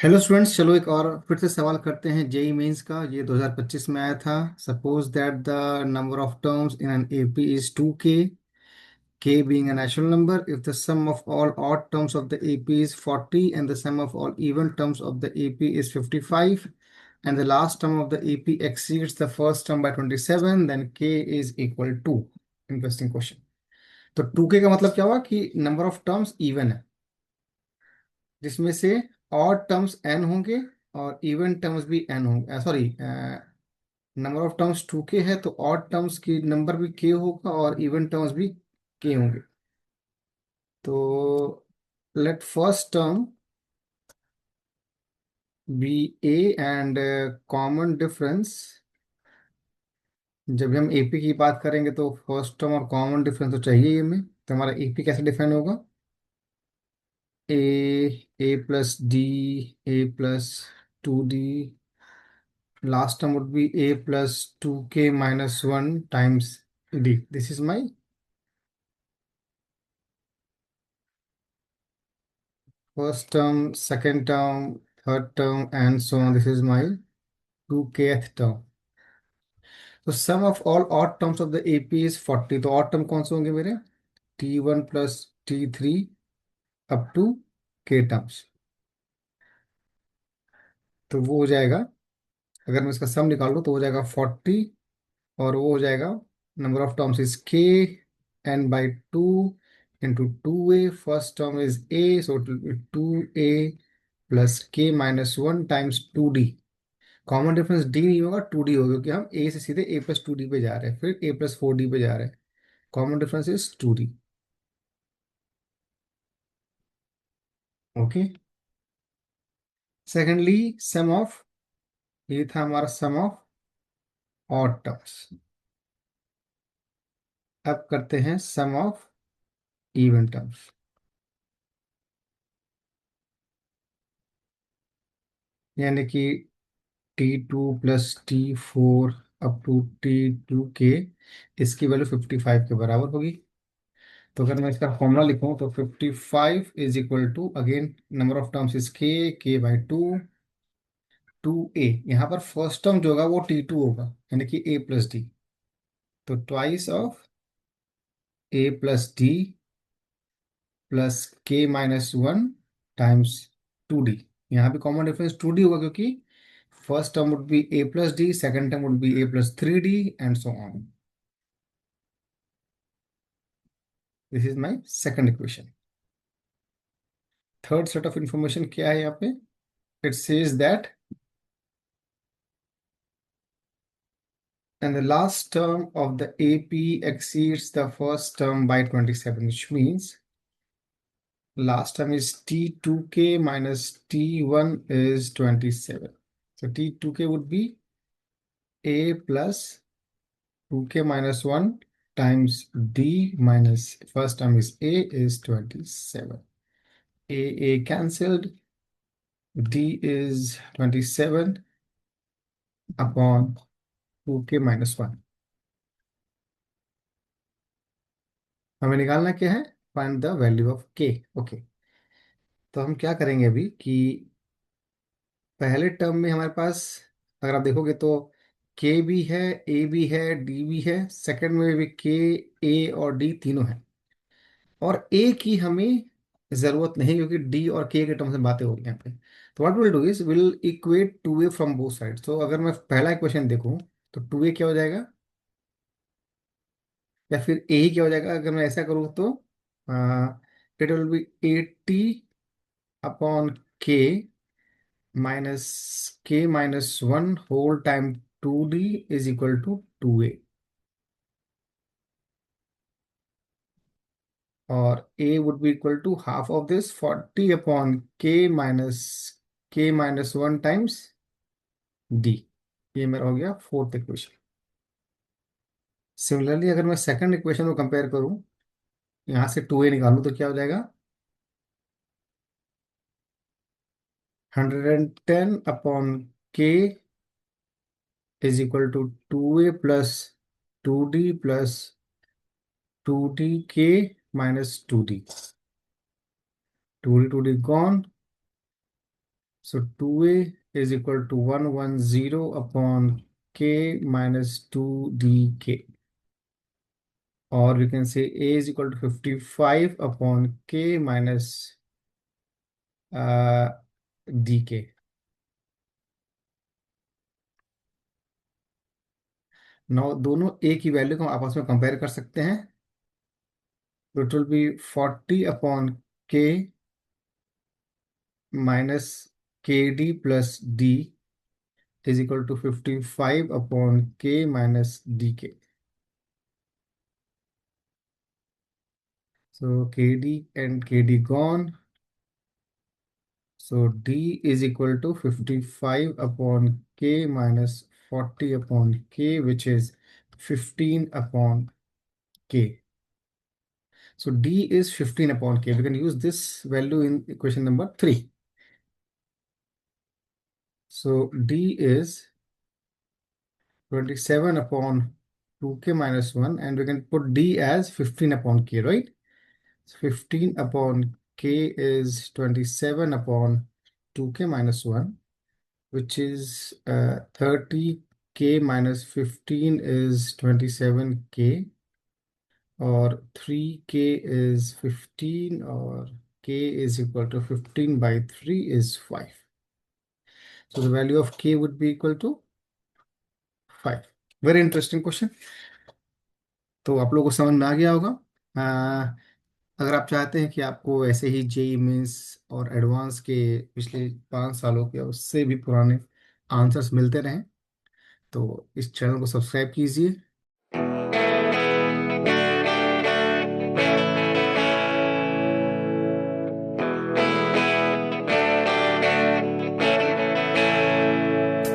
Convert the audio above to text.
Hello students, चलो एक और फिर से सवाल करते हैं जेई मेंस का। ये 2025 में आया था। Suppose that the number of terms in an AP is 2k, k being a natural number. If the sum of all odd terms of the AP is 40 and the sum of all even terms of the AP is 55 and the last term of the AP exceeds the first term by 27, then k is equal to। Interesting question. तो 2k का मतलब क्या हुआ कि number of terms even है, जिसमें से odd terms n होंगे और इवन टर्म्स भी n होंगे। Sorry, number of terms 2k है तो ऑड टर्म्स की नंबर भी k होगा और इवन टर्म्स भी k होंगे। तो let first term be a and common difference. जब भी हम एपी की बात करेंगे तो फर्स्ट टर्म और कॉमन डिफरेंस तो चाहिए ही हमें। तो हमारा एपी कैसे डिफाइन होगा? ए, a plus D, a+2d, last term would be a plus 2k minus 1 times d. This is my first term, second term, third term, and so on. This is my 2kth term. So sum of all odd terms of the AP is 40. तो odd term कौन से होंगे मेरे? t1 plus t3 up to k terms। तो वो हो जाएगा, अगर मैं इसका सम निकाल लूँ तो हो जाएगा 40, और वो हो जाएगा number of terms is k n by two into two a. First term is a, so it will be 2a plus k minus 1 times 2d। Common difference d नहीं होगा, 2d होगा, क्योंकि हम a से सीधे a+2d पे जा रहे हैं, फिर a+4d पे जा रहे हैं। Common difference is 2d। Okay. Secondly, sum of, ये था हमारा सम ऑफ ऑड टर्म्स। अब करते हैं सम ऑफ इवन टर्म्स। यानी कि T2 plus T4 up to T2k, इसकी वैल्यू 55 के बराबर होगी। तो अगर मैं इसका फॉर्मूला लिखूं तो 55 is equal to, again number of terms is k by two a. यहाँ पर फर्स्ट टर्म जो होगा वो T2 होगा, यानी कि a प्लस डी। तो twice of a plus D plus k minus 1 times 2d। यहाँ भी कॉमन डिफरेंस 2d होगा, क्योंकि first term would be a plus D, second term would be a+3d and so on. This is my second equation. Third set of information क्या है यहाँ पे? It says that and the last term of the AP exceeds the first term by 27, which means last term is T2k minus T1 is 27. So T2k would be A plus 2k minus 1 times D minus first term is A is 27. A cancelled, D is 27 upon 2k minus 1। हमें निकालना क्या है? Find the value of k। Okay. तो हम क्या करेंगे अभी कि पहले टर्म में हमारे पास, अगर आप देखोगे तो के भी है, ए भी है, डी भी है। सेकंड में भी के, ए और डी तीनों है। और ए की हमें जरूरत नहीं, क्योंकि डी और के टर्म्स में बातें हो रही हैं यहाँ पे। तो what will do is will equate to A from both side. तो अगर मैं पहला इक्वेशन देखूं तो 2a क्या हो जाएगा, या फिर ए ही क्या हो जाएगा? अगर मैं ऐसा करूँ तो it will be 80 upon K minus K minus 1 whole time 2d is equal to 2a। और a would be equal to half of this 40 upon K minus 1 times d। ये मेरा हो गया फोर्थ इक्वेशन। सिमिलरली अगर मैं second equation को compare करूं, यहां से 2a निकालूं तो क्या हो जाएगा? 110 upon K is equal to 2a plus 2d plus 2d k minus 2d। 2d 2d gone, So 2a is equal to 110 upon k minus 2dk. Or we can say a is equal to 55 upon k minus dk. now दोनों a की value को हम आपस में compare कर सकते हैं. तो it will be 40 upon k minus k d plus d is equal to 55 upon k minus dk. So kd and kd gone. So d is equal to 55 upon k minus 40 upon k, which is 15 upon k. So d is 15 upon k. We can use this value in equation number 3. So d is 27 upon 2k minus 1, and we can put d as 15 upon k, right? So 15 upon k is 27 upon 2k minus 1, which is 30k minus 15 is 27k, or 3k is 15, or k is equal to 15 by 3 is 5. So the value of k would be equal to 5. Very interesting question. तो आप लोगों को समझ में आ गया होगा. अगर आप चाहते हैं कि आपको ऐसे ही जेई मेंस और एडवांस के पिछले 5 सालों के उससे भी पुराने आंसर्स मिलते रहें, तो इस चैनल को सब्सक्राइब कीजिए